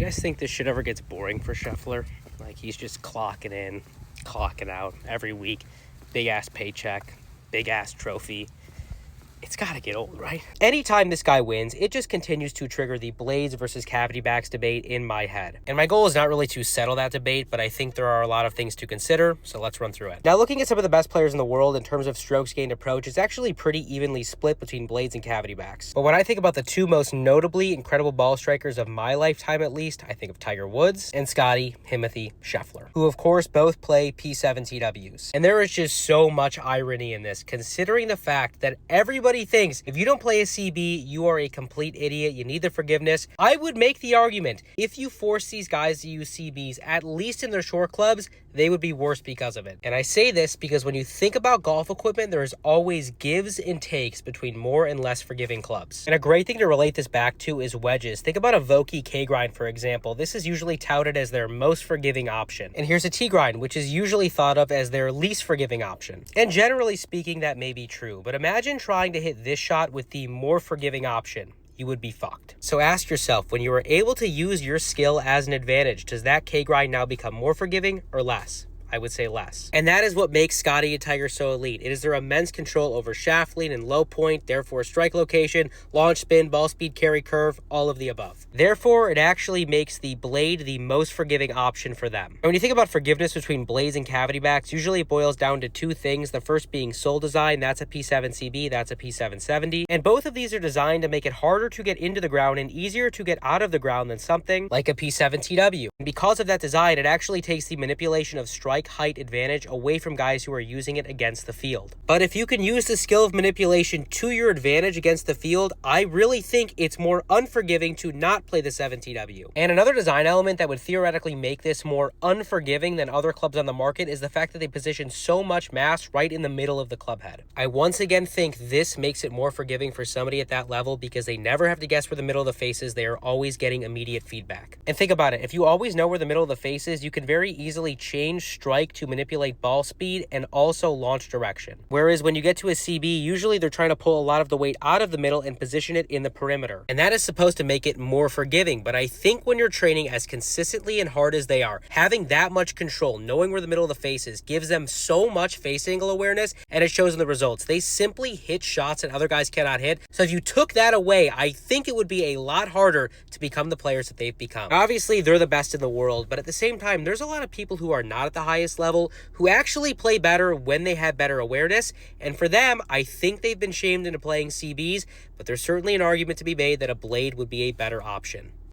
you guys think this shit ever gets boring for Scheffler? Like, he's just clocking in, clocking out every week. Big ass paycheck, big ass trophy. It's got to get old, right? Anytime this guy wins, it just continues to trigger the blades versus cavity backs debate in my head. And my goal is not really to settle that debate, but I think there are a lot of things to consider, so let's run through it. Now, looking at some of the best players in the world in terms of strokes gained approach, it's actually pretty evenly split between blades and cavity backs. But when I think about the two most notably incredible ball strikers of my lifetime at least, I think of Tiger Woods and Scotty Timothy Scheffler, who of course both play P7 TWs. And there is just so much irony in this, considering the fact that everybody thinks if you don't play a CB, you are a complete idiot, you need the forgiveness. I would make the argument, if you force these guys to use CBs, at least in their short clubs, they would be worse because of it. And I say this because when you think about golf equipment, there is always gives and takes between more and less forgiving clubs. And a great thing to relate this back to is wedges. Think about a Vokey K-Grind, for example. This is usually touted as their most forgiving option. And here's a T-Grind, which is usually thought of as their least forgiving option. And generally speaking, that may be true. But imagine trying to hit this shot with the more forgiving option. You would be fucked. So ask yourself, when you are able to use your skill as an advantage, does that K-Grind now become more forgiving or less? I would say less. And that is what makes Scotty and Tiger so elite. It is their immense control over shaft lean and low point, therefore strike location, launch spin, ball speed, carry curve, all of the above. Therefore, it actually makes the blade the most forgiving option for them. And when you think about forgiveness between blades and cavity backs, usually it boils down to two things. The first being sole design, that's a P7CB, that's a P770. And both of these are designed to make it harder to get into the ground and easier to get out of the ground than something like a P7TW. And because of that design, it actually takes the manipulation of strike height advantage away from guys who are using it against the field. But if you can use the skill of manipulation to your advantage against the field, I really think it's more unforgiving to not play the 7TW. And another design element that would theoretically make this more unforgiving than other clubs on the market is the fact that they position so much mass right in the middle of the club head. I once again think this makes it more forgiving for somebody at that level because they never have to guess where the middle of the face is. They are always getting immediate feedback. And think about it, if you always know where the middle of the face is, you can very easily change strike to manipulate ball speed and also launch direction. Whereas when you get to a CB, usually they're trying to pull a lot of the weight out of the middle and position it in the perimeter. And that is supposed to make it more forgiving. But I think when you're training as consistently and hard as they are, having that much control, knowing where the middle of the face is, gives them so much face angle awareness, and it shows in the results. They simply hit shots that other guys cannot hit. So if you took that away, I think it would be a lot harder to become the players that they've become. Obviously, they're the best in the world, but at the same time, there's a lot of people who are not at the highest level who actually play better when they have better awareness. And for them, I think they've been shamed into playing CBs, but there's certainly an argument to be made that a blade would be a better option.